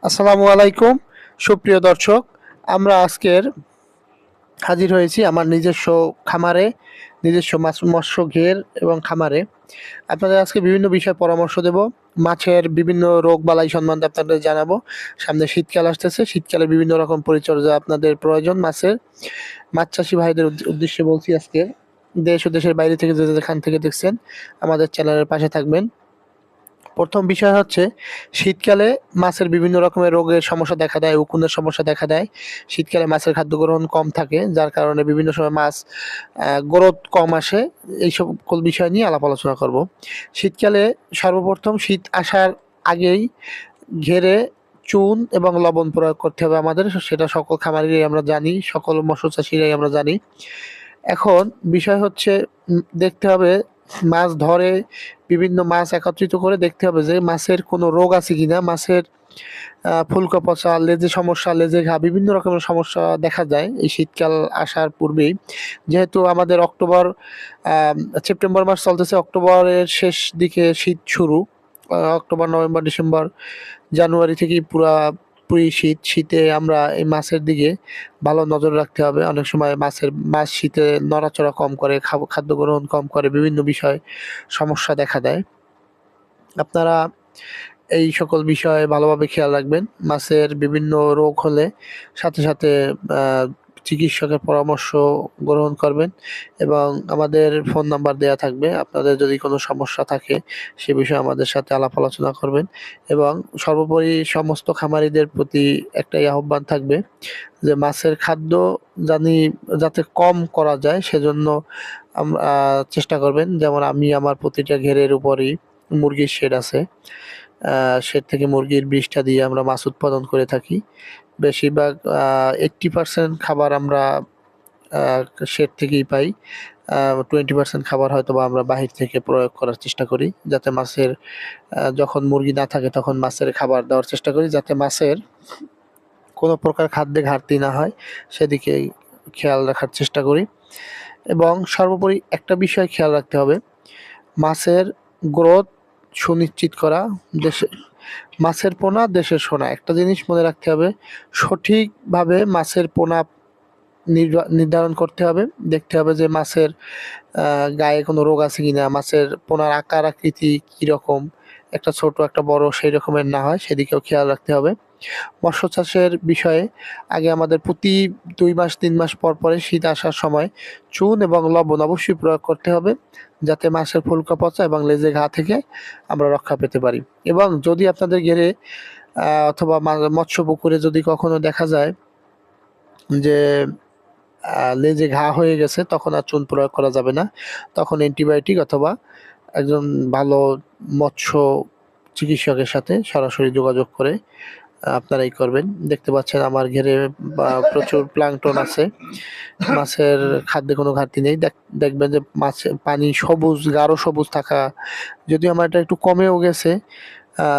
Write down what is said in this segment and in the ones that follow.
আসসালামু আলাইকুম সুপ্রিয় দর্শক। আমরা আজকের হাজির হয়েছি আমার নিজস্ব খামারে, নিজস্ব মাছ মৎস্য ঘের এবং খামারে। আপনাদের আজকে বিভিন্ন বিষয়ে পরামর্শ দেব। মাছের বিভিন্ন রোগবালাই সম্বন্ধে আপনাদের জানাবো। সামনে শীতকাল আসতেছে, শীতকালে বিভিন্ন রকম পরিচর্যা আপনাদের প্রয়োজন মাছের। মাছ চাষি ভাইদের উদ্দেশ্যে বলছি আজকে, দেশ ও দেশের বাইরে থেকে যে যেখান থেকে দেখছেন আমাদের চ্যানেলের পাশে থাকবেন। প্রথম বিষয় হচ্ছে, শীতকালে মাছের বিভিন্ন রকমের রোগের সমস্যা দেখা দেয়, উকুনের সমস্যা দেখা দেয়। শীতকালে মাছের খাদ্য গ্রহণ কম থাকে, যার কারণে বিভিন্ন সময় মাছ গ্রোথ কম আসে। এই সকল বিষয় নিয়ে আলাপ আলোচনা করব। শীতকালে সর্বপ্রথম শীত আসার আগেই ঘেরে চুন এবং লবণ প্রয়োগ করতে হবে আমাদের। সেটা সকল খামারিরাই আমরা জানি, সকল মৎস্য চাষিরাই আমরা জানি। এখন বিষয় হচ্ছে, দেখতে হবে মাছ ধরে বিভিন্ন মাছ একত্রিত করে দেখতে হবে যে মাছের কোনো রোগ আছে কিনা। মাছের ফুলকা পচা, লেজে সমস্যা, লেজে ঘা, বিভিন্ন রকমের সমস্যা দেখা যায় এই শীতকাল আসার পূর্বেই। যেহেতু আমাদের অক্টোবর সেপ্টেম্বর মাস চলতেছে, অক্টোবরের শেষ দিকে শীত শুরু। অক্টোবর, নভেম্বর, ডিসেম্বর, জানুয়ারি থেকেই পুরি শীত। শীতে আমরা এই মাছের দিকে ভালো নজর রাখতে হবে। অনেক সময় মাছ শীতে নড়াচড়া কম করে, খাদ্য গ্রহণ কম করে, বিভিন্ন বিষয় সমস্যা দেখা দেয়। আপনারা এই সকল বিষয়ে ভালোভাবে খেয়াল রাখবেন। মাছের বিভিন্ন রোগ হলে সাথে সাথে চিকিৎসকের পরামর্শ গ্রহণ করবেন এবং আমাদের ফোন নাম্বার দেয়া থাকবে। আপনাদের যদি কোনো সমস্যা থাকে সে বিষয়ে আমাদের সাথে আলাপ আলোচনা করবেন। এবং সর্বোপরি সমস্ত খামারিদের প্রতি একটাই আহ্বান থাকবে যে মাছের খাদ্য যাতে কম করা যায় সেজন্য আমরা চেষ্টা করবেন। যেমন আমি আমার প্রতিটা ঘেরের উপরই মুরগির শেড আছে। শেড থেকে মুরগির বৃষ্ঠা দিয়ে আমরা মাছ উৎপাদন করে থাকি। বেশিরভাগ 80% খাবার আমরা শেড থেকেই পাই। 20% খাবার হয়তোবা আমরা বাহির থেকে প্রয়োগ করার চেষ্টা করি। যাতে মাছের যখন মুরগি না থাকে তখন মাছের খাবার দেওয়ার চেষ্টা করি, যাতে মাছের কোনো প্রকার খাদ্যে ঘাটতি না হয়, সেদিকে খেয়াল রাখার চেষ্টা করি। এবং সর্বোপরি একটা বিষয় খেয়াল রাখতে হবে, মাছের গ্রোথ সুনিশ্চিত করা। দেশে মাছের পোনা দেশের সোনা। একটা জিনিস মনে রাখতে হবে, সঠিকভাবে মাছের পোনা নির্ধারণ করতে হবে। দেখতে হবে যে মাছের গায়ে কোনো রোগ আছে কিনা, মাছের পোনার আকার আকৃতি কীরকম, একটা ছোট একটা বড় সেই রকমের না হয় সেদিকেও খেয়াল রাখতে হবে। মৎস্য চাষের বিষয়ে আগে আমাদের প্রতি 2 মাস 3 মাস পর পরে শীত আসার সময় চুন এবং লবণ অবশ্যই প্রয়োগ করতে হবে, যাতে মাছের ফুলকা পচা এবং লেজে ঘা থেকে আমরা রক্ষা পেতে পারি। এবং যদি আপনাদের ঘেরে অথবা মৎস্য পুকুরে যদি কখনো দেখা যায় যে লেজে ঘা হয়ে গেছে, তখন আর চুন প্রয়োগ করা যাবে না। তখন অ্যান্টিবায়োটিক অথবা একজন ভালো মৎস্য চিকিৎসকের সাথে সরাসরি যোগাযোগ করে আপনারাই করবেন। দেখতে পাচ্ছেন আমার ঘেরে প্রচুর প্লাঙ্কটন আছে। মাছের খাদ্যে কোনো ঘাটতি নেই। দেখবেন যে মাছের পানি সবুজ, গাঢ় সবুজ থাকা, যদিও আমার এটা একটু কমেও গেছে।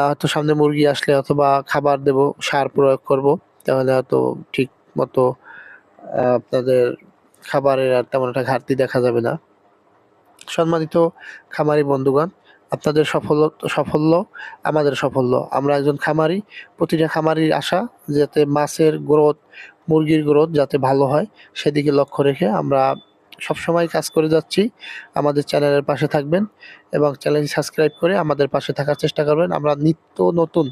হয়তো সামনে মুরগি আসলে অথবা খাবার দেব, সার প্রয়োগ করব, তাহলে হয়তো ঠিক মতো আপনাদের খাবারের আর তেমন একটা ঘাটতি দেখা যাবে না। সম্মানিত খামারি বন্ধুগণ, আপনাদের সাফল্য আমাদের সাফল্য। আমরা একজন খামারি, প্রতিটা খামারির আশা যাতে মাছের গ্রোথ, মুরগির গ্রোথ যাতে ভালো হয় সেদিকে লক্ষ্য রেখে আমরা সবসময় কাজ করে যাচ্ছি। আমাদের চ্যানেলের পাশে থাকবেন এবং চ্যানেলটি সাবস্ক্রাইব করে আমাদের পাশে থাকার চেষ্টা করবেন। আমরা নিত্য নতুন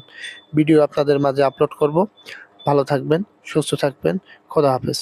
ভিডিও আপনাদের মাঝে আপলোড করব। ভালো থাকবেন, সুস্থ থাকবেন। খোদা হাফেজ।